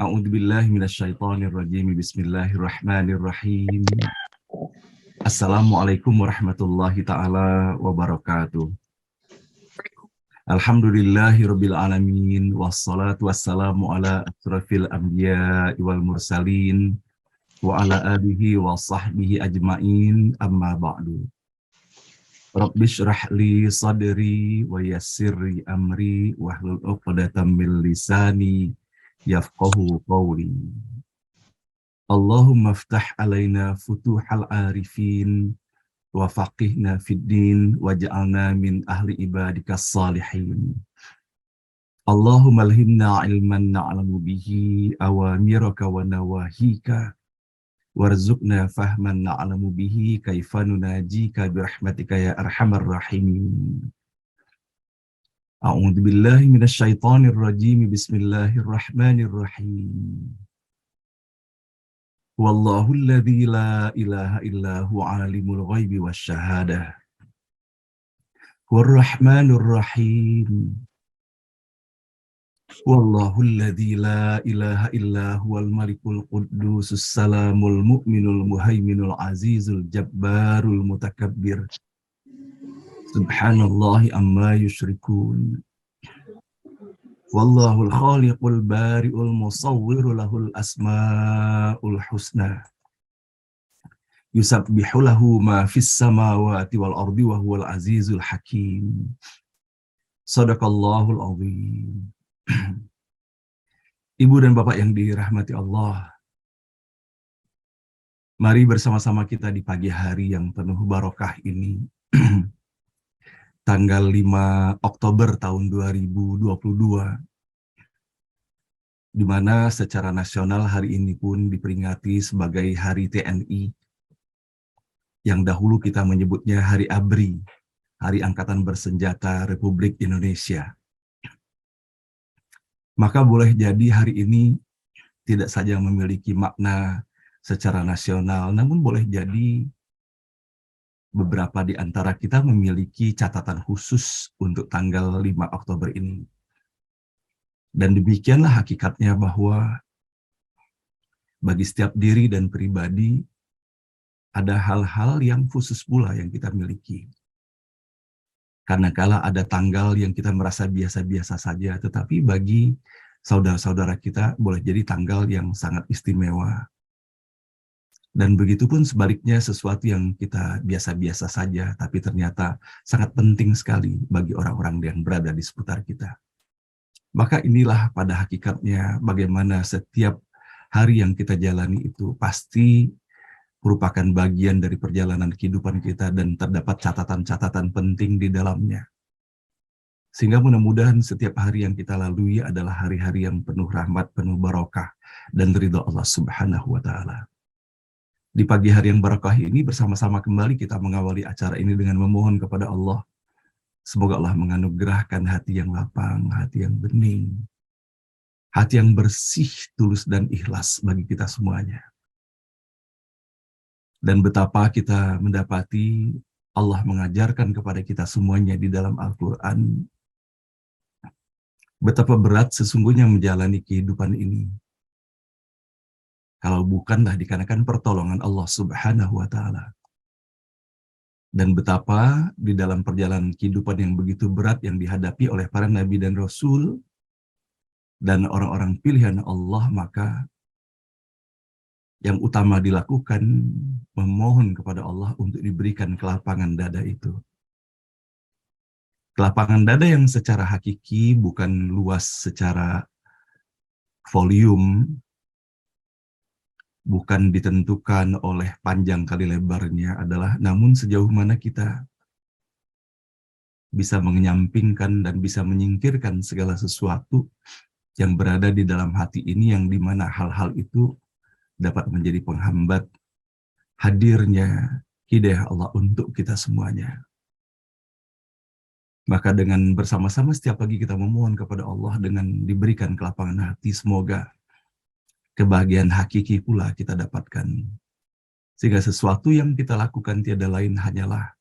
A'udzubillahi minasyaitonirrajim. Bismillahirrahmanirrahim. Assalamualaikum warahmatullahi ta'ala wabarakatuh. Alhamdulillahirabbil alamin wassalatu wassalamu ala asrafil anbiya'i wal mursalin wa ala alihi wa sahbihi ajmain amma ba'du. Rabbi shrah li sadri wa yassirli amri wahlul 'uqdatam min lisani yafqahu qawli. Allahumma ftah alaina futuhal arifin wa faqihna fid din waj'alna min ahli ibadikas salihin. Allahumma alhimna ilman na'lamu bihi awamiraka wa nawahika warzuqna fahman na'lamu bihi kaifa nunajika birahmatika ya arhamar rahimin. A'udzu billahi minasyaitonir rajim. Bismillahirrahmanirrahim. Wallahu alladzi la ilaha illa huwa alimul ghaibi wasyahadah. Warrahmanur rahim. Wallahu alladzi la ilaha illa huwal malikul quddusus salamul mu'minul muhaiminul azizul jabbarul mutakabbir. Subhanallahi amma yusyrikun. Wallahul khaliqul bari'ul musawwiru lahul asma'ul husna. Yusabbihu lahu ma fis samawati wal ardi wa huwal azizul hakim. Shadaqallahul azim. Ibu dan Bapak yang dirahmati Allah, mari bersama-sama kita di pagi hari yang penuh barokah ini, tanggal 5 Oktober tahun 2022, di mana secara nasional hari ini pun diperingati sebagai Hari TNI, yang dahulu kita menyebutnya Hari ABRI, Hari Angkatan Bersenjata Republik Indonesia. Maka boleh jadi hari ini tidak saja memiliki makna secara nasional, namun boleh jadi beberapa di antara kita memiliki catatan khusus untuk tanggal 5 Oktober ini. Dan demikianlah hakikatnya bahwa bagi setiap diri dan pribadi ada hal-hal yang khusus pula yang kita miliki. Karena kala ada tanggal yang kita merasa biasa-biasa saja, tetapi bagi saudara-saudara kita boleh jadi tanggal yang sangat istimewa. Dan begitu pun sebaliknya, sesuatu yang kita biasa-biasa saja, tapi ternyata sangat penting sekali bagi orang-orang yang berada di seputar kita. Maka inilah pada hakikatnya bagaimana setiap hari yang kita jalani itu pasti merupakan bagian dari perjalanan kehidupan kita dan terdapat catatan-catatan penting di dalamnya. Sehingga mudah-mudahan setiap hari yang kita lalui adalah hari-hari yang penuh rahmat, penuh barokah, dan ridha Allah Subhanahu wa Ta'ala. Di pagi hari yang barakah ini bersama-sama kembali kita mengawali acara ini dengan memohon kepada Allah. Semoga Allah menganugerahkan hati yang lapang, hati yang bening, hati yang bersih, tulus, dan ikhlas bagi kita semuanya. Dan betapa kita mendapati Allah mengajarkan kepada kita semuanya di dalam Al-Quran, betapa berat sesungguhnya menjalani kehidupan ini. Kalau bukanlah dikarenakan pertolongan Allah Subhanahu wa Ta'ala. Dan betapa di dalam perjalanan kehidupan yang begitu berat yang dihadapi oleh para nabi dan rasul dan orang-orang pilihan Allah, maka yang utama dilakukan memohon kepada Allah untuk diberikan kelapangan dada itu. Kelapangan dada yang secara hakiki bukan luas secara volume, bukan ditentukan oleh panjang kali lebarnya adalah, namun sejauh mana kita bisa menyampingkan dan bisa menyingkirkan segala sesuatu yang berada di dalam hati ini, yang dimana hal-hal itu dapat menjadi penghambat hadirnya hidayah Allah untuk kita semuanya. Maka dengan bersama-sama setiap pagi kita memohon kepada Allah dengan diberikan kelapangan hati, semoga kebahagiaan hakiki pula kita dapatkan. Sehingga sesuatu yang kita lakukan tiada lain hanyalah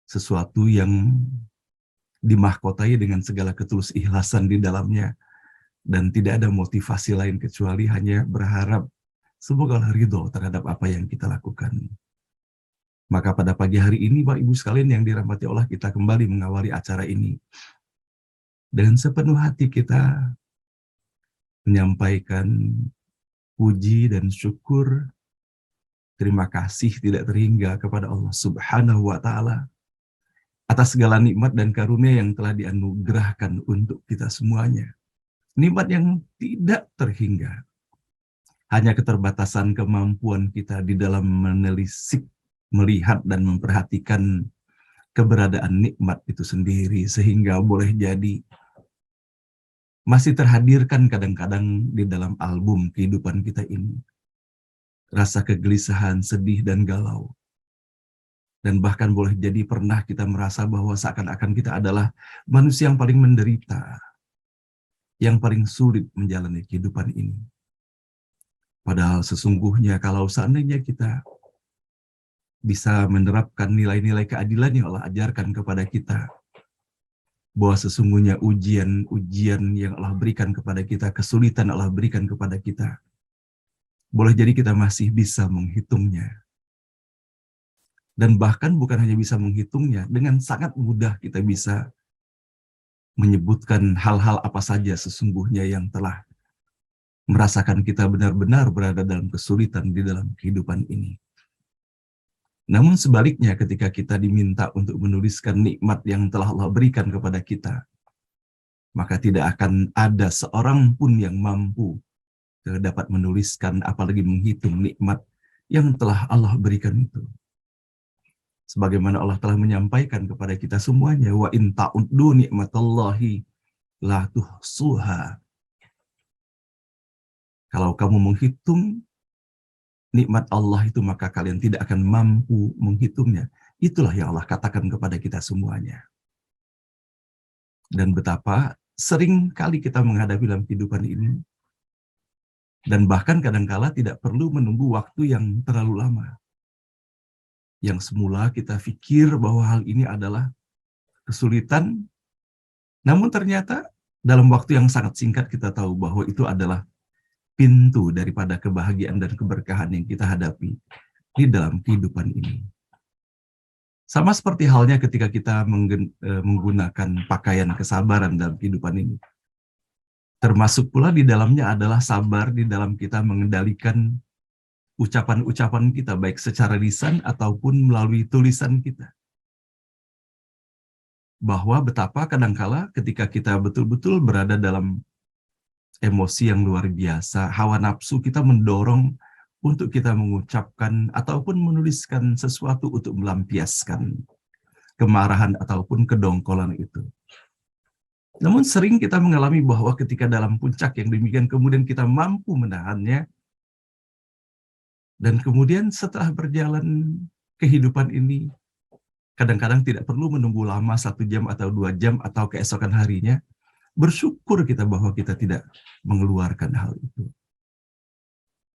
sesuatu yang dimahkotai dengan segala ketulus ikhlasan di dalamnya, dan tidak ada motivasi lain kecuali hanya berharap semoga Allah ridho terhadap apa yang kita lakukan. Maka pada pagi hari ini, Bapak Ibu sekalian yang dirahmati Allah, kita kembali mengawali acara ini. Dengan sepenuh hati kita menyampaikan puji dan syukur, terima kasih tidak terhingga kepada Allah Subhanahu wa Ta'ala atas segala nikmat dan karunia yang telah dianugerahkan untuk kita semuanya. Nikmat yang tidak terhingga. Hanya keterbatasan kemampuan kita di dalam menelisik, melihat dan memperhatikan keberadaan nikmat itu sendiri, sehingga boleh jadi masih terhadirkan kadang-kadang di dalam album kehidupan kita ini. Rasa kegelisahan, sedih, dan galau. Dan bahkan boleh jadi pernah kita merasa bahwa seakan-akan kita adalah manusia yang paling menderita, yang paling sulit menjalani kehidupan ini. Padahal sesungguhnya kalau seandainya kita bisa menerapkan nilai-nilai keadilan yang Allah ajarkan kepada kita, bahwa sesungguhnya ujian-ujian yang Allah berikan kepada kita, kesulitan Allah berikan kepada kita, boleh jadi kita masih bisa menghitungnya. Dan bahkan bukan hanya bisa menghitungnya, dengan sangat mudah kita bisa menyebutkan hal-hal apa saja sesungguhnya yang telah merasakan kita benar-benar berada dalam kesulitan di dalam kehidupan ini. Namun sebaliknya ketika kita diminta untuk menuliskan nikmat yang telah Allah berikan kepada kita, maka tidak akan ada seorang pun yang mampu dapat menuliskan apalagi menghitung nikmat yang telah Allah berikan itu. Sebagaimana Allah telah menyampaikan kepada kita semuanya, wa in ta'uddu nikmatallahi la tuhsuha. Kalau kamu menghitung nikmat Allah itu, maka kalian tidak akan mampu menghitungnya. Itulah yang Allah katakan kepada kita semuanya. Dan betapa sering kali kita menghadapi dalam kehidupan ini, dan bahkan kadangkala tidak perlu menunggu waktu yang terlalu lama. Yang semula kita pikir bahwa hal ini adalah kesulitan, namun ternyata dalam waktu yang sangat singkat kita tahu bahwa itu adalah pintu daripada kebahagiaan dan keberkahan yang kita hadapi di dalam kehidupan ini. Sama seperti halnya ketika kita menggunakan pakaian kesabaran dalam kehidupan ini. Termasuk pula di dalamnya adalah sabar di dalam kita mengendalikan ucapan-ucapan kita, baik secara lisan ataupun melalui tulisan kita. Bahwa betapa kadangkala ketika kita betul-betul berada dalam emosi yang luar biasa, hawa nafsu kita mendorong untuk kita mengucapkan ataupun menuliskan sesuatu untuk melampiaskan kemarahan ataupun kedongkolan itu. Namun sering kita mengalami bahwa ketika dalam puncak yang demikian kemudian kita mampu menahannya, dan kemudian setelah berjalan kehidupan ini, kadang-kadang tidak perlu menunggu lama 1 jam atau 2 jam atau keesokan harinya, bersyukur kita bahwa kita tidak mengeluarkan hal itu.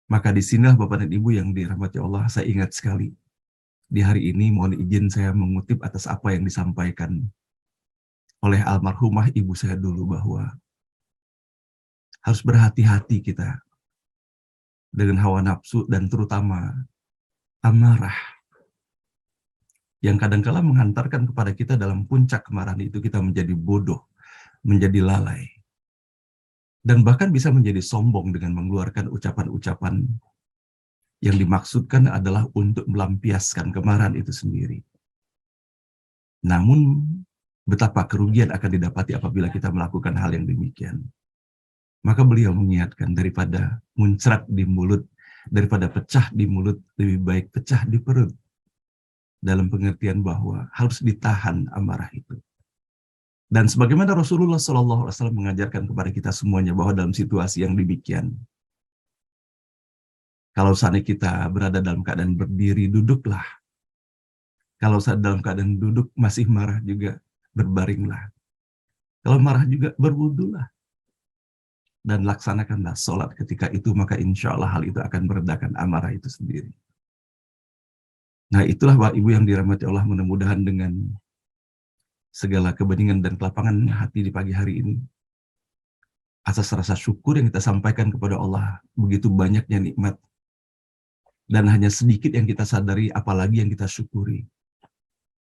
Maka disinilah Bapak dan Ibu yang dirahmati Allah, saya ingat sekali. Di hari ini mohon izin saya mengutip atas apa yang disampaikan oleh almarhumah ibu saya dulu, bahwa harus berhati-hati kita dengan hawa nafsu dan terutama amarah yang kadangkala menghantarkan kepada kita dalam puncak kemarahan itu kita menjadi bodoh, menjadi lalai, dan bahkan bisa menjadi sombong dengan mengeluarkan ucapan-ucapan yang dimaksudkan adalah untuk melampiaskan kemarahan itu sendiri. Namun betapa kerugian akan didapati apabila kita melakukan hal yang demikian. Maka beliau mengingatkan, daripada muncrat di mulut, daripada pecah di mulut, lebih baik pecah di perut. Dalam pengertian bahwa harus ditahan amarah itu. Dan sebagaimana Rasulullah SAW mengajarkan kepada kita semuanya bahwa dalam situasi yang demikian, kalau saat kita berada dalam keadaan berdiri, duduklah. Kalau saat dalam keadaan duduk masih marah juga, berbaringlah. Kalau marah juga, berwudulah. Dan laksanakanlah sholat ketika itu, maka insya Allah hal itu akan meredakan amarah itu sendiri. Nah itulah Bapak Ibu yang dirahmati Allah, mudah-mudahan dengan segala kebeningan dan kelapangan hati di pagi hari ini, atas rasa syukur yang kita sampaikan kepada Allah. Begitu banyaknya nikmat, dan hanya sedikit yang kita sadari, apalagi yang kita syukuri.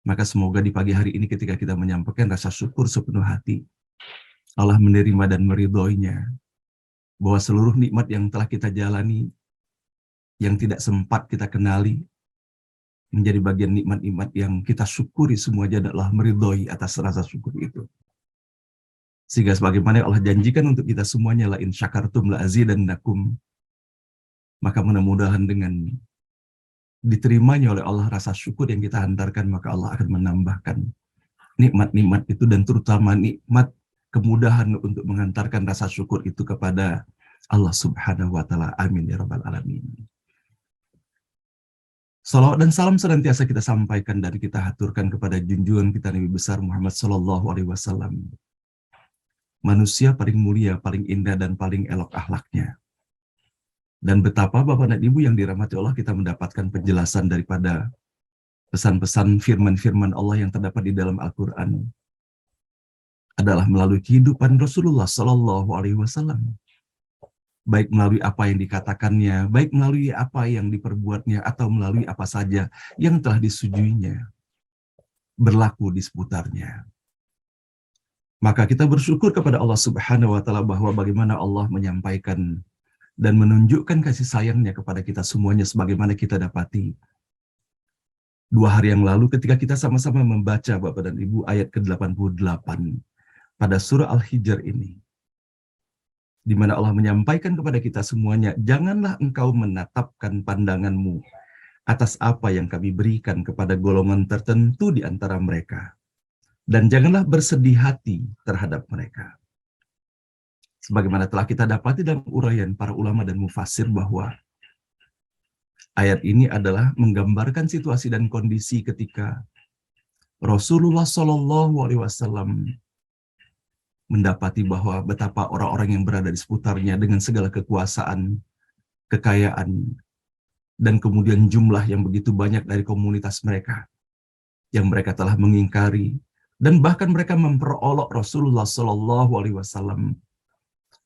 Maka semoga di pagi hari ini ketika kita menyampaikan rasa syukur sepenuh hati, Allah menerima dan meridhoinya, bahwa seluruh nikmat yang telah kita jalani, yang tidak sempat kita kenali, menjadi bagian nikmat-nikmat yang kita syukuri semuanya adalah meridhoi atas rasa syukur itu. Sehingga sebagaimana Allah janjikan untuk kita semuanya, la in syakartum la azidannakum, maka mudah-mudahan dengan diterimanya oleh Allah rasa syukur yang kita hantarkan, maka Allah akan menambahkan nikmat-nikmat itu, dan terutama nikmat kemudahan untuk mengantarkan rasa syukur itu kepada Allah Subhanahu wa Ta'ala. Amin ya Rabbal Alamin. Salawat dan salam senantiasa kita sampaikan dan kita haturkan kepada junjungan kita Nabi besar Muhammad Sallallahu Alaihi Wasallam, manusia paling mulia, paling indah, dan paling elok akhlaknya. Dan betapa Bapak dan Ibu yang dirahmati Allah, kita mendapatkan penjelasan daripada pesan-pesan firman-firman Allah yang terdapat di dalam Al-Quran adalah melalui kehidupan Rasulullah Sallallahu Alaihi Wasallam. Baik melalui apa yang dikatakannya, baik melalui apa yang diperbuatnya, atau melalui apa saja yang telah disujuinya, berlaku di seputarnya. Maka kita bersyukur kepada Allah Subhanahu wa Ta'ala bahwa bagaimana Allah menyampaikan dan menunjukkan kasih sayangnya kepada kita semuanya, sebagaimana kita dapati 2 hari yang lalu ketika kita sama-sama membaca Bapak dan Ibu ayat ke-88 pada surah Al-Hijr ini, di mana Allah menyampaikan kepada kita semuanya, janganlah engkau menatapkan pandanganmu atas apa yang kami berikan kepada golongan tertentu di antara mereka, dan janganlah bersedih hati terhadap mereka. Sebagaimana telah kita dapati dalam uraian para ulama dan mufassir bahwa ayat ini adalah menggambarkan situasi dan kondisi ketika Rasulullah Shallallahu Alaihi Wasallam mendapati bahwa betapa orang-orang yang berada di seputarnya dengan segala kekuasaan, kekayaan, dan kemudian jumlah yang begitu banyak dari komunitas mereka yang mereka telah mengingkari, dan bahkan mereka memperolok Rasulullah Shallallahu Alaihi Wasallam.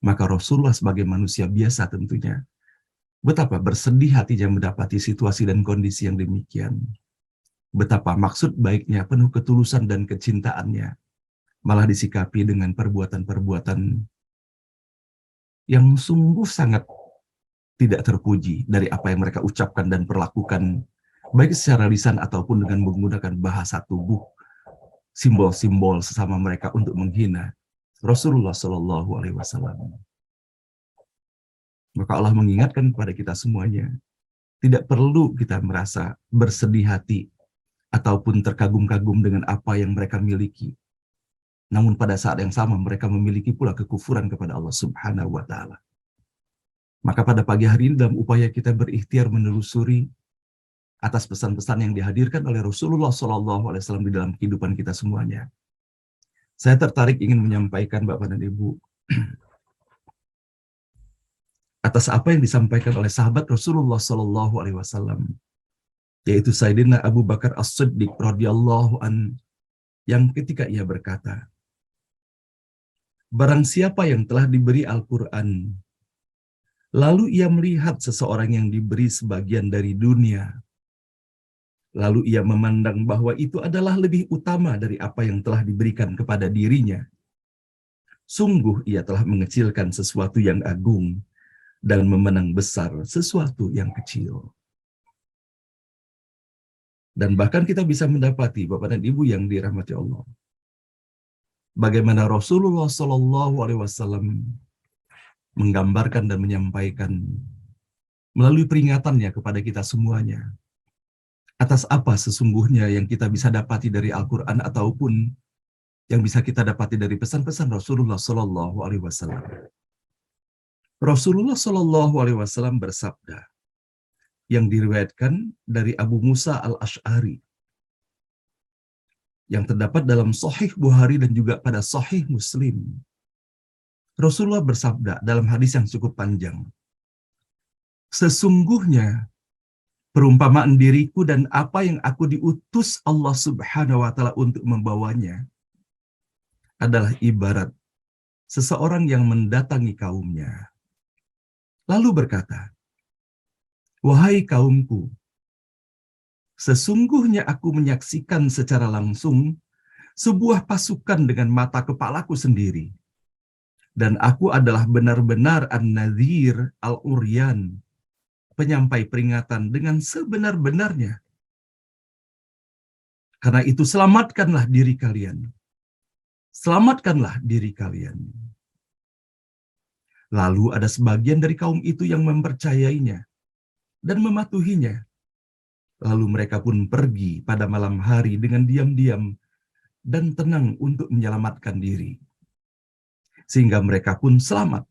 Maka Rasulullah sebagai manusia biasa tentunya betapa bersedih hatinya mendapati situasi dan kondisi yang demikian. Betapa maksud baiknya, penuh ketulusan dan kecintaannya, malah disikapi dengan perbuatan-perbuatan yang sungguh sangat tidak terpuji dari apa yang mereka ucapkan dan perlakukan, baik secara lisan ataupun dengan menggunakan bahasa tubuh, simbol-simbol sesama mereka untuk menghina Rasulullah Shallallahu Alaihi Wasallam. Maka Allah mengingatkan kepada kita semuanya, tidak perlu kita merasa bersedih hati ataupun terkagum-kagum dengan apa yang mereka miliki. Namun pada saat yang sama mereka memiliki pula kekufuran kepada Allah Subhanahu wa Ta'ala. Maka pada pagi hari ini dalam upaya kita berikhtiar menelusuri atas pesan-pesan yang dihadirkan oleh Rasulullah SAW di dalam kehidupan kita semuanya, saya tertarik ingin menyampaikan Bapak dan Ibu atas apa yang disampaikan oleh sahabat Rasulullah SAW, yaitu Sayyidina Abu Bakar As-Siddiq radhiyallahu an, yang ketika ia berkata, barang siapa yang telah diberi Al-Quran, lalu ia melihat seseorang yang diberi sebagian dari dunia, lalu ia memandang bahwa itu adalah lebih utama dari apa yang telah diberikan kepada dirinya, sungguh ia telah mengecilkan sesuatu yang agung dan memenang besar sesuatu yang kecil. Dan bahkan kita bisa mendapati Bapak dan Ibu yang dirahmati Allah, bagaimana Rasulullah SAW menggambarkan dan menyampaikan melalui peringatannya kepada kita semuanya atas apa sesungguhnya yang kita bisa dapati dari Al-Quran ataupun yang bisa kita dapati dari pesan-pesan Rasulullah SAW. Rasulullah SAW bersabda, yang diriwayatkan dari Abu Musa Al-Asy'ari, yang terdapat dalam Sahih Bukhari dan juga pada Sahih Muslim. Rasulullah bersabda dalam hadis yang cukup panjang, sesungguhnya perumpamaan diriku dan apa yang aku diutus Allah Subhanahu wa Ta'ala untuk membawanya adalah ibarat seseorang yang mendatangi kaumnya, lalu berkata, "Wahai kaumku, sesungguhnya aku menyaksikan secara langsung sebuah pasukan dengan mata kepalaku sendiri. Dan aku adalah benar-benar an-nadhir al-uryan, penyampai peringatan dengan sebenar-benarnya. Karena itu selamatkanlah diri kalian. Selamatkanlah diri kalian." Lalu ada sebagian dari kaum itu yang mempercayainya dan mematuhinya. Lalu mereka pun pergi pada malam hari dengan diam-diam dan tenang untuk menyelamatkan diri. Sehingga mereka pun selamat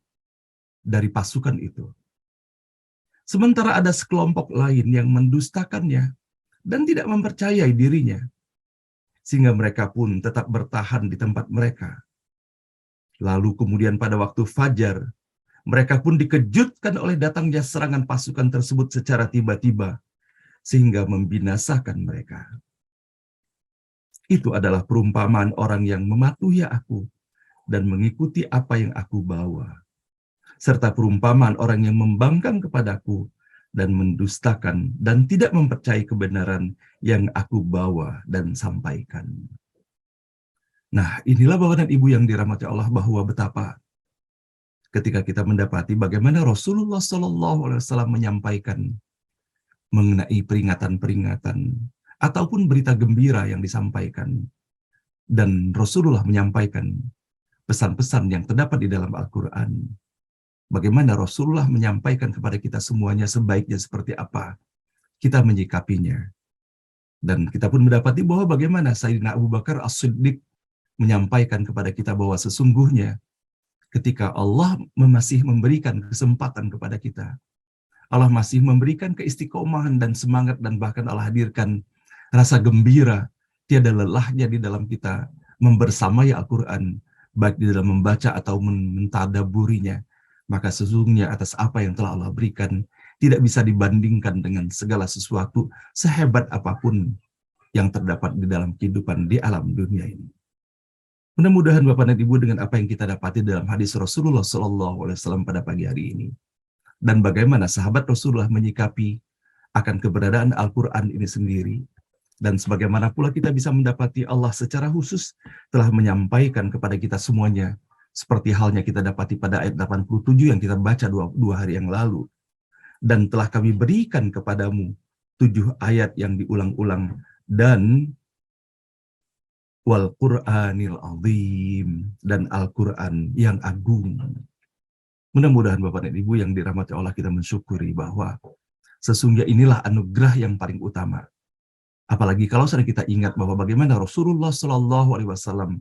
dari pasukan itu. Sementara ada sekelompok lain yang mendustakannya dan tidak mempercayai dirinya. Sehingga mereka pun tetap bertahan di tempat mereka. Lalu kemudian pada waktu fajar, mereka pun dikejutkan oleh datangnya serangan pasukan tersebut secara tiba-tiba, sehingga membinasakan mereka. Itu adalah perumpamaan orang yang mematuhi aku dan mengikuti apa yang aku bawa, serta perumpamaan orang yang membangkang kepadaku dan mendustakan dan tidak mempercayai kebenaran yang aku bawa dan sampaikan. Nah, inilah Bapak dan Ibu yang dirahmati Allah, bahwa betapa ketika kita mendapati bagaimana Rasulullah SAW menyampaikan mengenai peringatan-peringatan ataupun berita gembira yang disampaikan, dan Rasulullah menyampaikan pesan-pesan yang terdapat di dalam Al-Quran. Bagaimana Rasulullah menyampaikan kepada kita semuanya sebaiknya seperti apa kita menyikapinya. Dan kita pun mendapati bahwa bagaimana Sayyidina Abu Bakar As-Siddiq menyampaikan kepada kita bahwa sesungguhnya ketika Allah masih memberikan kesempatan kepada kita, Allah masih memberikan keistiqomahan dan semangat, dan bahkan Allah hadirkan rasa gembira, tiada lelahnya di dalam kita membersamai Al-Quran, baik di dalam membaca atau mentadaburinya. Maka sesungguhnya atas apa yang telah Allah berikan, tidak bisa dibandingkan dengan segala sesuatu sehebat apapun yang terdapat di dalam kehidupan di alam dunia ini. Mudah-mudahan Bapak dan Ibu, dengan apa yang kita dapati dalam hadis Rasulullah SAW pada pagi hari ini, dan bagaimana sahabat Rasulullah menyikapi akan keberadaan Al-Quran ini sendiri, dan sebagaimana pula kita bisa mendapati Allah secara khusus telah menyampaikan kepada kita semuanya, seperti halnya kita dapati pada ayat 87 yang kita baca dua hari yang lalu. Dan telah kami berikan kepadamu 7 ayat yang diulang-ulang, dan wal Qur'anil azim, dan Al-Quran yang agung. Mudah-mudahan Bapak dan Ibu yang dirahmati Allah, kita mensyukuri bahwa sesungguhnya inilah anugerah yang paling utama. Apalagi kalau sudah kita ingat bahwa bagaimana Rasulullah SAW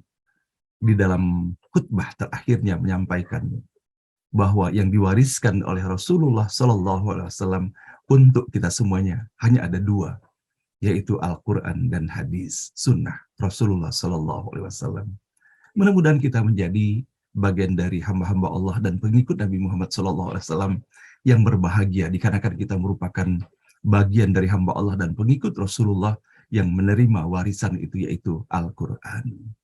di dalam khutbah terakhirnya menyampaikan bahwa yang diwariskan oleh Rasulullah SAW untuk kita semuanya hanya ada 2, yaitu Al-Quran dan hadis sunnah Rasulullah SAW. Mudah-mudahan kita menjadi bagian dari hamba-hamba Allah dan pengikut Nabi Muhammad SAW yang berbahagia, dikarenakan kita merupakan bagian dari hamba Allah dan pengikut Rasulullah yang menerima warisan itu, yaitu Al-Quran.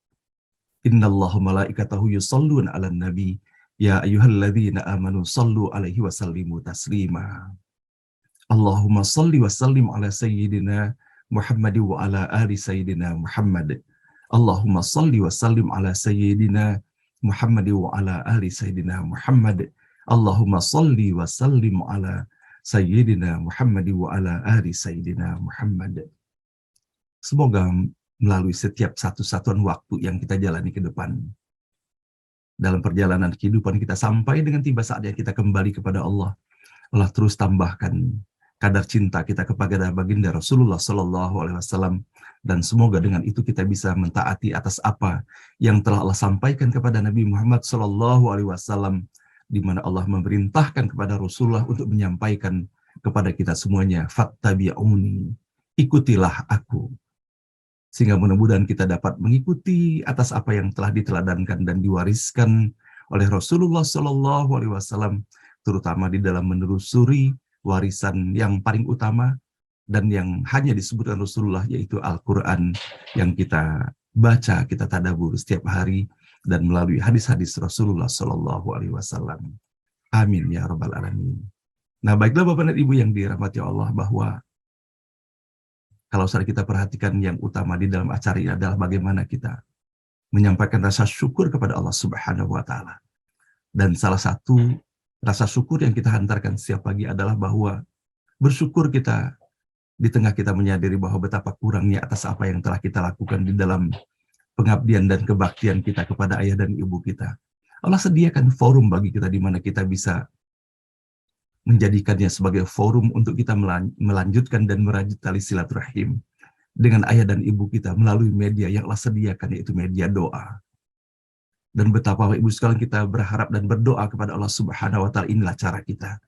Innallaha malaikatahu yusalluna 'alan nabi ya ayyuhalladzina amanu sallu 'alaihi wa sallimu taslima. Allahumma salli wa sallim ala sayyidina Muhammad wa ala ali sayyidina Muhammad. Allahumma salli wa sallim ala sayyidina Muhammad wa ala ali sayyidina Muhammad. Allahumma salli wa sallim ala sayyidina Muhammad wa ala ali sayyidina Muhammad. Semoga melalui setiap satu-satuan waktu yang kita jalani ke depan, dalam perjalanan kehidupan kita sampai dengan tiba saatnya kita kembali kepada Allah, Allah terus tambahkan kadar cinta kita kepada baginda Rasulullah SAW, dan semoga dengan itu kita bisa mentaati atas apa yang telah Allah sampaikan kepada Nabi Muhammad SAW, di mana Allah memerintahkan kepada Rasulullah untuk menyampaikan kepada kita semuanya, fattabi'uni, ikutilah aku. Sehingga mudah-mudahan kita dapat mengikuti atas apa yang telah diteladankan dan diwariskan oleh Rasulullah SAW, terutama di dalam menelusuri warisan yang paling utama dan yang hanya disebutkan Rasulullah, yaitu Al-Quran yang kita baca, kita tadabur setiap hari, dan melalui hadis-hadis Rasulullah Shallallahu Alaihi Wasallam. Amin ya rabbal alamin. Nah, baiklah Bapak dan Ibu yang dirahmati Allah, bahwa kalau saat kita perhatikan yang utama di dalam acara ini adalah bagaimana kita menyampaikan rasa syukur kepada Allah Subhanahu wa taala. Dan salah satu rasa syukur yang kita hantarkan setiap pagi adalah bahwa bersyukur kita di tengah kita menyadari bahwa betapa kurangnya atas apa yang telah kita lakukan di dalam pengabdian dan kebaktian kita kepada ayah dan ibu kita. Allah sediakan forum bagi kita di mana kita bisa menjadikannya sebagai forum untuk kita melanjutkan dan merajut tali silaturahim dengan ayah dan ibu kita melalui media yang Allah sediakan, yaitu media doa. Dan betapa Bapak Ibu sekalian kita berharap dan berdoa kepada Allah Subhanahu wa taala, inilah cara kita.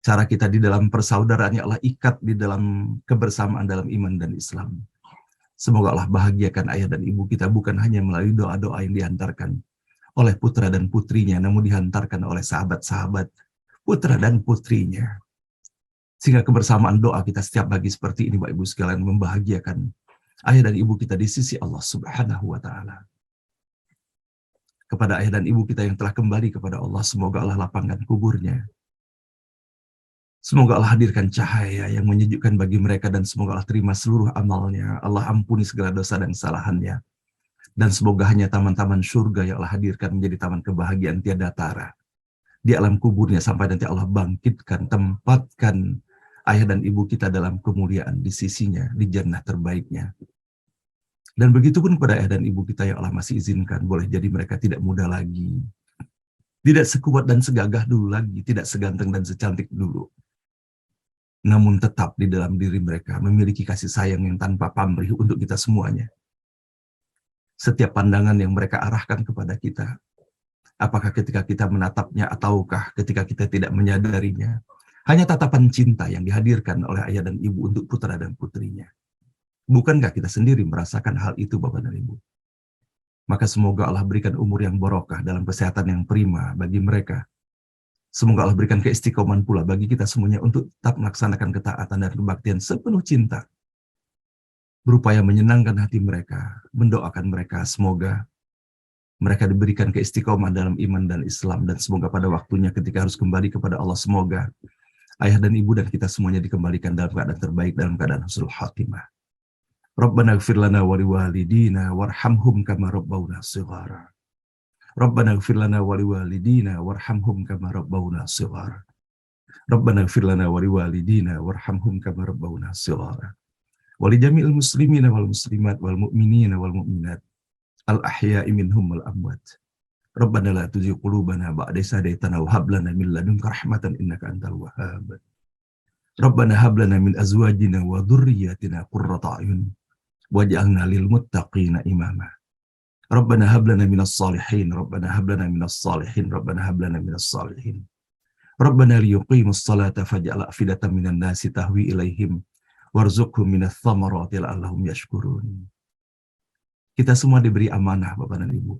Cara kita di dalam persaudaraan yang Allah ikat di dalam kebersamaan dalam iman dan Islam. Semoga Allah bahagiakan ayah dan ibu kita bukan hanya melalui doa-doa yang dihantarkan oleh putra dan putrinya, namun dihantarkan oleh sahabat-sahabat putra dan putrinya. Sehingga kebersamaan doa kita setiap pagi seperti ini, Bapak Ibu sekalian, membahagiakan ayah dan ibu kita di sisi Allah Subhanahu wa taala. Kepada ayah dan ibu kita yang telah kembali kepada Allah, semoga Allah lapangkan kuburnya. Semoga Allah hadirkan cahaya yang menyejukkan bagi mereka, dan semoga Allah terima seluruh amalnya. Allah ampuni segala dosa dan kesalahannya. Dan semoga hanya taman-taman surga yang Allah hadirkan menjadi taman kebahagiaan tiada tara di alam kuburnya, sampai nanti Allah bangkitkan, tempatkan ayah dan ibu kita dalam kemuliaan di sisinya, di jannah terbaiknya. Dan begitu pun kepada ayah dan ibu kita yang Allah masih izinkan, boleh jadi mereka tidak muda lagi, tidak sekuat dan segagah dulu lagi, tidak seganteng dan secantik dulu, namun tetap di dalam diri mereka memiliki kasih sayang yang tanpa pamrih untuk kita semuanya. Setiap pandangan yang mereka arahkan kepada kita, apakah ketika kita menatapnya ataukah ketika kita tidak menyadarinya, hanya tatapan cinta yang dihadirkan oleh ayah dan ibu untuk putra dan putrinya. Bukankah kita sendiri merasakan hal itu, Bapak dan Ibu? Maka semoga Allah berikan umur yang barokah dalam kesehatan yang prima bagi mereka. Semoga Allah berikan keistiqomahan pula bagi kita semuanya untuk tetap melaksanakan ketaatan dan kebaktian sepenuh cinta, berupaya menyenangkan hati mereka, mendoakan mereka, semoga mereka diberikan keistiqomahan dalam iman dan Islam, dan semoga pada waktunya ketika harus kembali kepada Allah, semoga ayah dan ibu dan kita semuanya dikembalikan dalam keadaan terbaik, dalam keadaan husnul khatimah. Rabbana ighfir lana wa liwalidina warhamhum kama rabbawna shighara. Rabbana ighfir lana wa liwalidina warhamhum kama rabbawna shighara. Rabbana ighfir lana wa liwalidina warhamhum kama rabbawna shighara. Wa li jami'il muslimina wal muslimat wal mu'minina wal mu'minat al ahya'i minhum wal amwat. Rabbana la tuzigh qulubana ba'da idh hadaytana wa hab lana min ladunka rahmatan innaka antal wahhab. Rabbana hab lana min azwajina wa dhurriyyatina qurrata a'yun waj'alna lil muttaqina imama. Rabbana hab lana minas salihin, Rabbana hab lana minas salihin, Rabbana hab lana minas salihin. Rabbana liyuqimus salata faj'al afidatan minan nasi tahwi ilaihim warzuqhum minats thamarati la'allahum yashkurun. Kita semua diberi amanah, Bapak dan Ibu.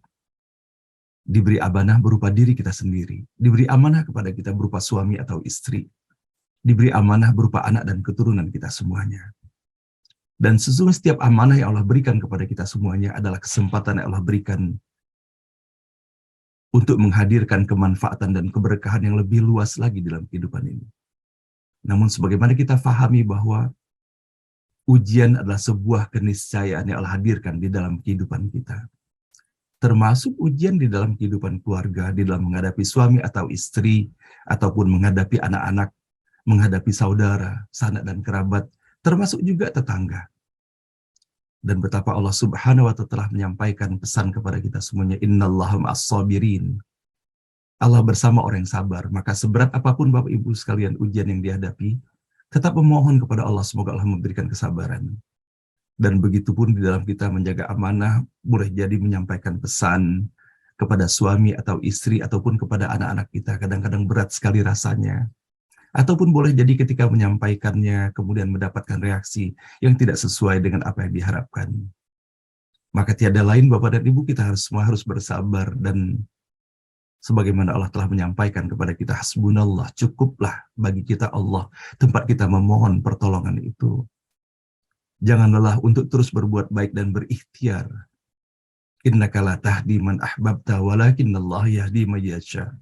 Diberi amanah berupa diri kita sendiri, diberi amanah kepada kita berupa suami atau istri, diberi amanah berupa anak dan keturunan kita semuanya. Dan sesungguhnya setiap amanah yang Allah berikan kepada kita semuanya adalah kesempatan yang Allah berikan untuk menghadirkan kemanfaatan dan keberkahan yang lebih luas lagi dalam kehidupan ini. Namun sebagaimana kita fahami bahwa ujian adalah sebuah keniscayaan yang Allah hadirkan di dalam kehidupan kita. Termasuk ujian di dalam kehidupan keluarga, di dalam menghadapi suami atau istri, ataupun menghadapi anak-anak, menghadapi saudara, sanak dan kerabat, termasuk juga tetangga. Dan betapa Allah Subhanahu wa ta'ala telah menyampaikan pesan kepada kita semuanya, innallaha ma'as sabirin. Allah bersama orang yang sabar. Maka seberat apapun Bapak Ibu sekalian ujian yang dihadapi, tetap memohon kepada Allah, semoga Allah memberikan kesabaran. Dan begitu pun di dalam kita menjaga amanah, boleh jadi menyampaikan pesan kepada suami atau istri, ataupun kepada anak-anak kita, kadang-kadang berat sekali rasanya. Ataupun boleh jadi ketika menyampaikannya, kemudian mendapatkan reaksi yang tidak sesuai dengan apa yang diharapkan. Maka tiada lain Bapak dan Ibu, kita semua harus bersabar, dan sebagaimana Allah telah menyampaikan kepada kita, hasbunallah, cukuplah bagi kita Allah, tempat kita memohon pertolongan itu. Jangan lelah untuk terus berbuat baik dan berikhtiar Innaka la tahdi man ahbabta walakinnallaha yahdi may yasha.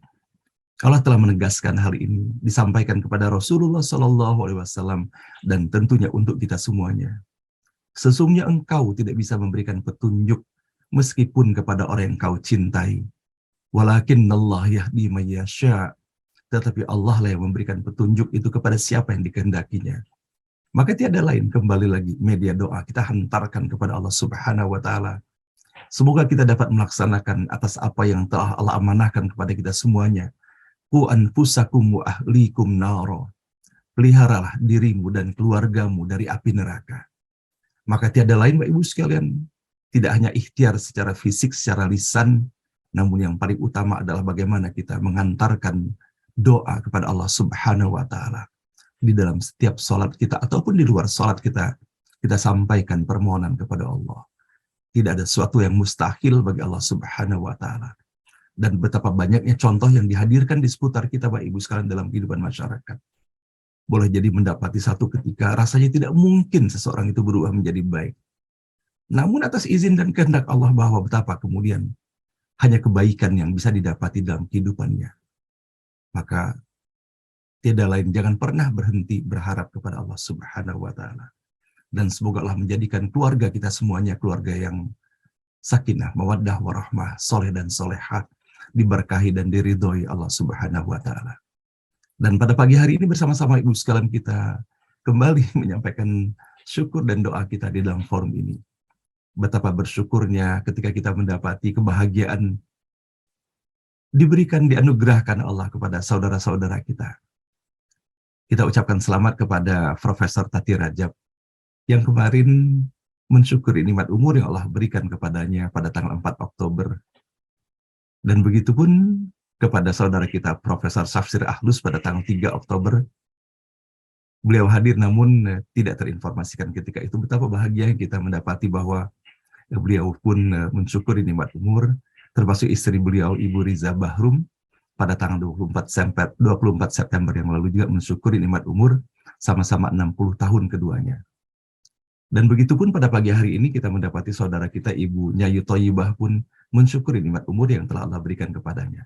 Allah telah menegaskan hal ini, disampaikan kepada Rasulullah SAW dan tentunya untuk kita semuanya. Sesungguhnya engkau tidak bisa memberikan petunjuk meskipun kepada orang yang kau cintai. Walakinnallaha yahdi may yasha. Tetapi Allah lah yang memberikan petunjuk itu kepada siapa yang dikehendakinya. Maka tiada lain, kembali lagi media doa kita hantarkan kepada Allah Subhanahu wa taala. Semoga kita dapat melaksanakan atas apa yang telah Allah amanahkan kepada kita semuanya. Qu anfusakum wa ahlikum naro. Peliharalah dirimu dan keluargamu dari api neraka. Maka tiada lain Bapak Ibu sekalian, tidak hanya ikhtiar secara fisik, secara lisan, namun yang paling utama adalah bagaimana kita mengantarkan doa kepada Allah Subhanahu wa taala. Di dalam setiap sholat kita ataupun di luar sholat kita sampaikan permohonan kepada Allah. Tidak ada sesuatu yang mustahil bagi Allah Subhanahu wa taala. Dan betapa banyaknya contoh yang dihadirkan di seputar kita Bapak Ibu sekalian dalam kehidupan masyarakat. Boleh jadi mendapati satu ketika rasanya tidak mungkin seseorang itu berubah menjadi baik. Namun atas izin dan kehendak Allah bahwa betapa kemudian hanya kebaikan yang bisa didapati dalam kehidupannya. Maka tiada lain, jangan pernah berhenti berharap kepada Allah Subhanahu wa taala. Dan semoga Allah menjadikan keluarga kita semuanya keluarga yang sakinah, mawaddah, warahmah, soleh dan solehah, diberkahi dan diridhoi Allah Subhanahu wa taala. Dan pada pagi hari ini bersama-sama Ibu sekalian kita kembali menyampaikan syukur dan doa kita di dalam forum ini. Betapa bersyukurnya ketika kita mendapati kebahagiaan diberikan, dianugerahkan Allah kepada saudara-saudara kita. Kita ucapkan selamat kepada Profesor Tati Rajab yang kemarin mensyukuri nikmat umur yang Allah berikan kepadanya pada tanggal 4 Oktober. Dan begitu pun kepada saudara kita Profesor Safsir Ahlus pada tanggal 3 Oktober. Beliau hadir namun tidak terinformasikan ketika itu. Betapa bahagia kita mendapati bahwa beliau pun mensyukuri nikmat umur, termasuk istri beliau Ibu Riza Bahrum pada tanggal 24 September yang lalu juga mensyukuri nikmat umur sama-sama 60 tahun keduanya. Dan begitu pun pada pagi hari ini kita mendapati saudara kita Ibu Nyayu Thoyibah pun mensyukuri nikmat umur yang telah Allah berikan kepadanya.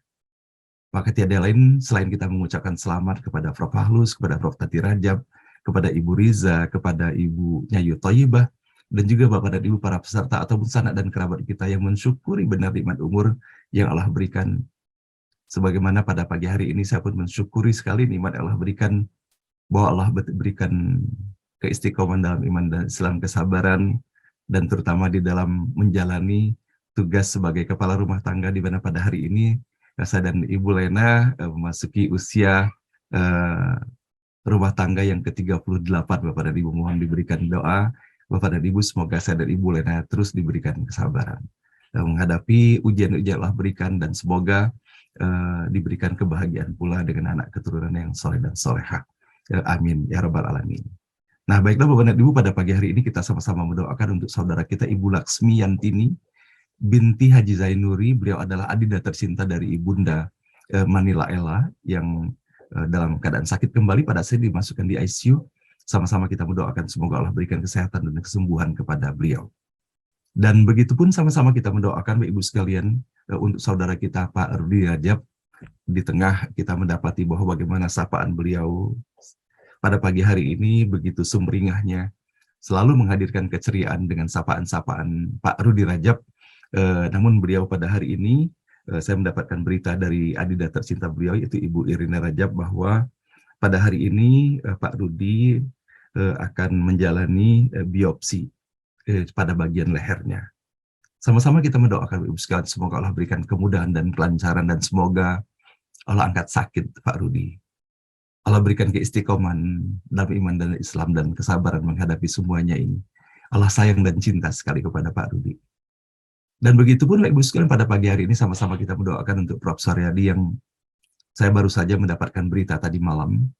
Maka tiada lain selain kita mengucapkan selamat kepada Prof. Ahlus, kepada Prof. Tati Rajab, kepada Ibu Riza, kepada Ibu Nyayu Thoyibah, dan juga Bapak dan Ibu para peserta ataupun sanak dan kerabat kita yang mensyukuri benar nikmat umur yang Allah berikan. Sebagaimana pada pagi hari ini saya pun mensyukuri sekali nikmat yang Allah berikan, bahwa Allah berikan keistiqomahan dalam iman dan Islam, kesabaran, dan terutama di dalam menjalani tugas sebagai kepala rumah tangga, di mana pada hari ini saya dan Ibu Lena memasuki usia rumah tangga yang ke-38. Bapak dan Ibu mohon diberikan doa, Bapak dan Ibu semoga saya dan Ibu Lena terus diberikan kesabaran menghadapi ujian-ujian Allah berikan, dan semoga diberikan kebahagiaan pula dengan anak keturunan yang soleh dan solehah. Amin ya rabbal alamin. Nah, baiklah Bapak dan Ibu, pada pagi hari ini kita sama-sama mendoakan untuk saudara kita Ibu Laksmi Yantini binti Haji Zainuri. Beliau adalah adinda tercinta dari Ibunda Manila Ella yang dalam keadaan sakit kembali pada saat dimasukkan di ICU. Sama-sama kita mendoakan semoga Allah berikan kesehatan dan kesembuhan kepada beliau. Dan begitu pun sama-sama kita mendoakan Bapak Ibu sekalian untuk saudara kita Pak Rudi Rajab. Di tengah kita mendapati bahwa bagaimana sapaan beliau pada pagi hari ini begitu sumringahnya, selalu menghadirkan keceriaan dengan sapaan-sapaan Pak Rudi Rajab. Namun beliau pada hari ini, saya mendapatkan berita dari adinda tercinta beliau, yaitu Ibu Irina Rajab, bahwa pada hari ini Pak Rudi akan menjalani biopsi pada bagian lehernya. Sama-sama kita mendoakan Ibu sekalian, semoga Allah berikan kemudahan dan kelancaran, dan semoga Allah angkat sakit Pak Rudi. Allah berikan keistiqomahan dalam iman dan Islam dan kesabaran menghadapi semuanya ini. Allah sayang dan cinta sekali kepada Pak Rudi. Dan begitu pun Ibu sekalian, pada pagi hari ini sama-sama kita mendoakan untuk Prof. Saryadi yang saya baru saja mendapatkan berita tadi malam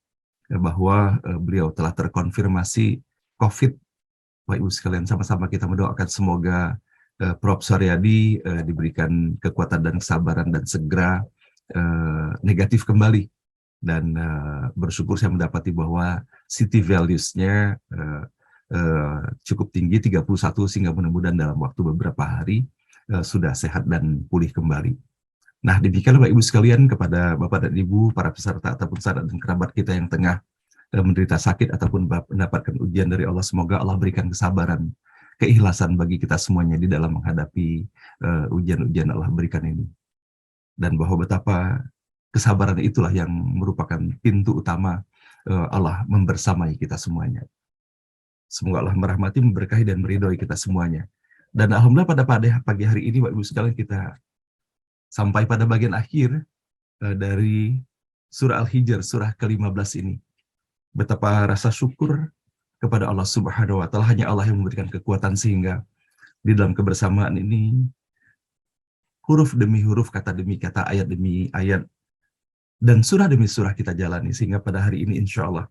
bahwa beliau telah terkonfirmasi COVID. Bapak Ibu sekalian, sama-sama kita mendoakan semoga Prof. Saryadi diberikan kekuatan dan kesabaran dan segera negatif kembali. Dan bersyukur saya mendapati bahwa city values-nya cukup tinggi, 31, sehingga mudah-mudahan dalam waktu beberapa hari sudah sehat dan pulih kembali. Nah, demikian Bapak Ibu sekalian, kepada Bapak dan Ibu, para peserta ataupun saudara dan kerabat kita yang tengah menderita sakit ataupun mendapatkan ujian dari Allah, semoga Allah berikan kesabaran, keikhlasan bagi kita semuanya di dalam menghadapi ujian-ujian Allah berikan ini. Dan bahwa betapa kesabaran itulah yang merupakan pintu utama Allah membersamai kita semuanya. Semoga Allah merahmati, memberkahi, dan meridhoi kita semuanya. Dan alhamdulillah pada pagi hari ini, Bapak Ibu sekalian, kita sampai pada bagian akhir dari surah Al-Hijr, surah ke-15 ini. Betapa rasa syukur kepada Allah Subhanahu wa Ta'ala, hanya Allah yang memberikan kekuatan sehingga di dalam kebersamaan ini huruf demi huruf, kata demi kata, ayat demi ayat, dan surah demi surah kita jalani, sehingga pada hari ini insya Allah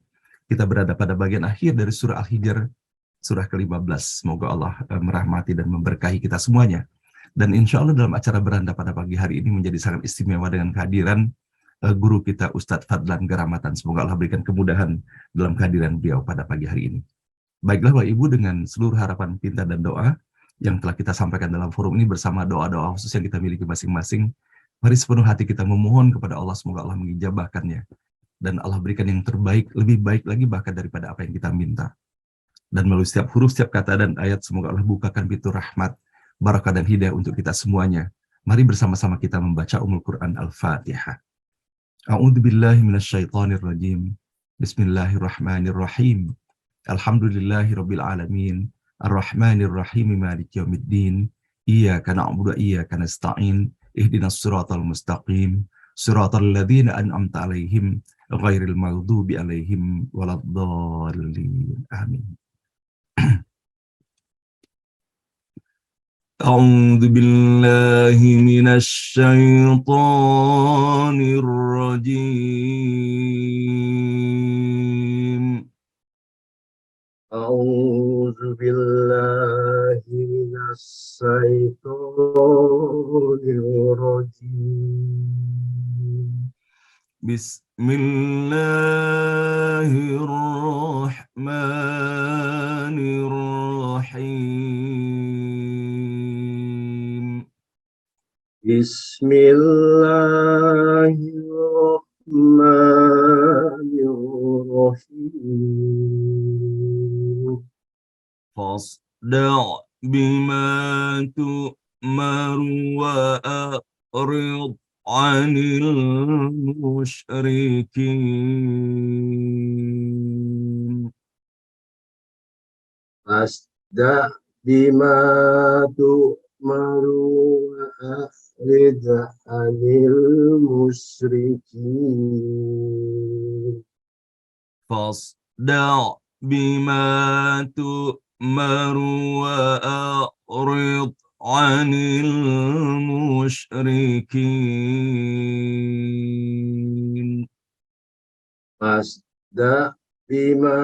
kita berada pada bagian akhir dari surah Al-Hijr, surah ke-15. Semoga Allah merahmati dan memberkahi kita semuanya. Dan insya Allah dalam acara beranda pada pagi hari ini menjadi sangat istimewa dengan kehadiran guru kita Ustadz Fadlan Garamatan. Semoga Allah berikan kemudahan dalam kehadiran beliau pada pagi hari ini. Baiklah Bapak Ibu, dengan seluruh harapan, pinta, dan doa yang telah kita sampaikan dalam forum ini bersama doa-doa khusus yang kita miliki masing-masing, mari sepenuh hati kita memohon kepada Allah, semoga Allah mengijabahkannya. Dan Allah berikan yang terbaik, lebih baik lagi bahkan daripada apa yang kita minta. Dan melalui setiap huruf, setiap kata dan ayat, semoga Allah bukakan pintu rahmat, barakah dan hidayah untuk kita semuanya. Mari bersama-sama kita membaca Quran Al-Fatihah. A'udzubillahi minasyaitonirrajim. Bismillahirrahmanirrahim. Alhamdulillahirabbil alamin. Arrahmanirrahim, maliki yaumiddin. Iyyaka na'budu wa iyyaka nasta'in. Ihdinas siratal mustaqim. Siratal ladzina an'amta 'alaihim ghairil maghdubi 'alaihim waladdallin. Amin. A'udzu billahi minasy syaithanir rajim. A'udzu billahi minasy syaithanir rajim. Bismillahirrahmanirrahim. Bismillahirrahmanirrahim. Fasda' bima tu'maru wa a'rid 'anil musyrikin. Fasda' bima tu'maru wa a'rid 'anil musyrikin. Fasda' bima tu'maru wa a'rid 'anil musyrikin. Fasda' bima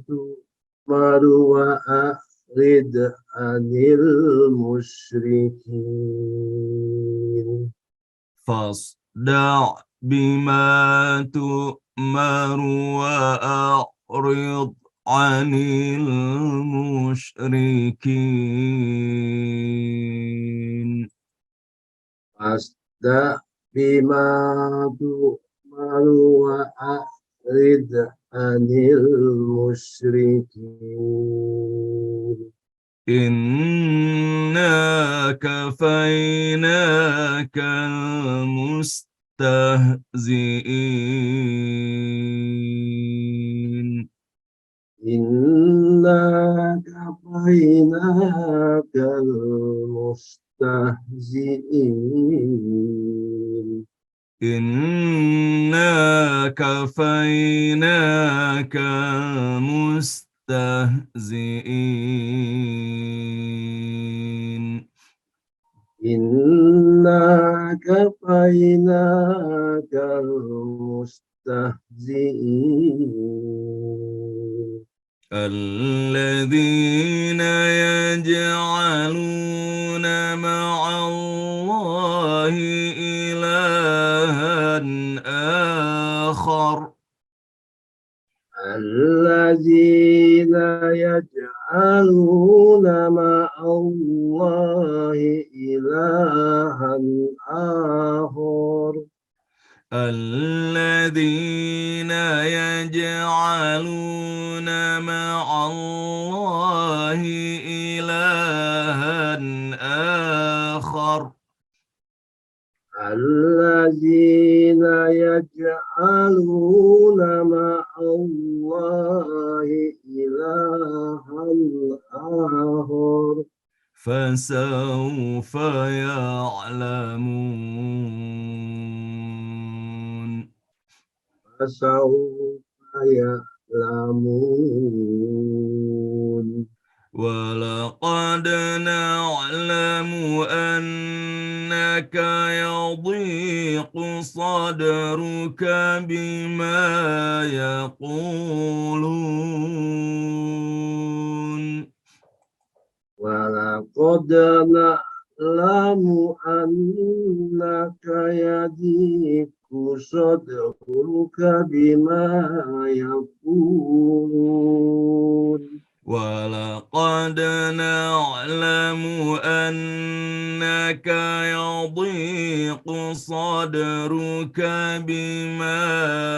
tu'maru wa a'rid 'anil musyrikin. Fasda' bima tu'maru wa a'rid 'anil musyrikin. Fasda' bima tu'maru wa a'rid 'anil musyrikin. Inna kafainakal mustahzi'in. Inna kafainakal mustahzi'in. Inna kafainakal mustahzi'in. Inna kafainakal mustahzi'in. Alladzina yaj'aluna ma'allahi ilahan akhar. Alladzina yaj'aluna ma'allahi الذين يجعلون مع الله إلها آخر الذين يجعلون مع الله إلها آخر فسوف يعلمون فسوف يعلمون ولقد نعلم أنك يضيق صدرك بما يقولون ولقد نعلم أنك يضيق صدرك بما يقولون ولقد نعلم أنك يضيق صدرك بما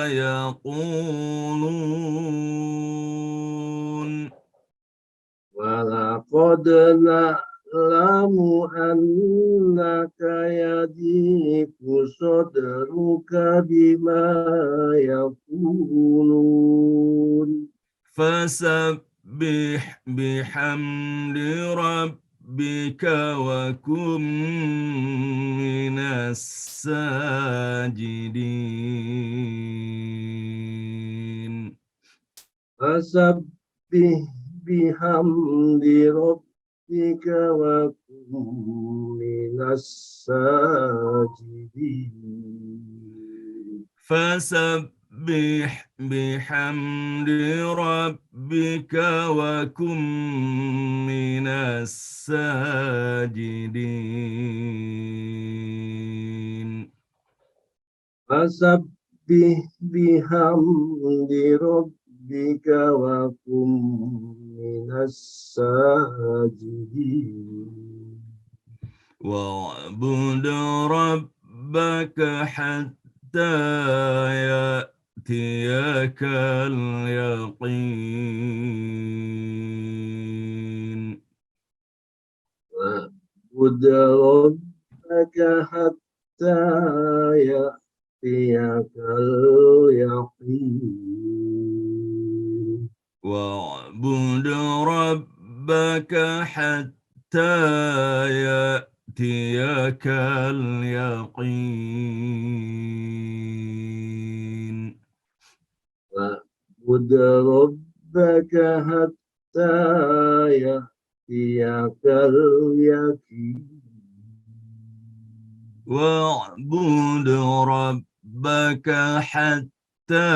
يقولون ولقد نعلم أنك يضيق صدرك بما يقولون فسبح بحمد ربك وكن من الساجدين فسبح بحمد ربك وكن من الساجدين فسبح بحمد ربك وكن من الساجدين فسبح بحمد ربك وكن من الساجدين واعبد ربك حتى يأتيك اليقين واعبد ربك حتى يأتيك اليقين واعبد ربك حتى يأتيك اليقين واعبد ربك حتى يأتيك اليقين واعبد ربك حتى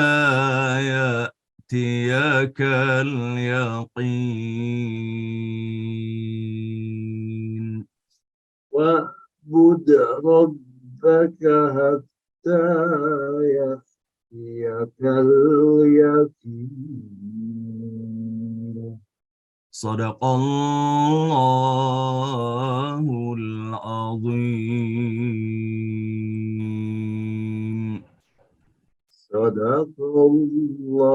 يأتيك اليقين واعبد ربك حتى يأتيك اليقين صدق الله العظيم صدق الله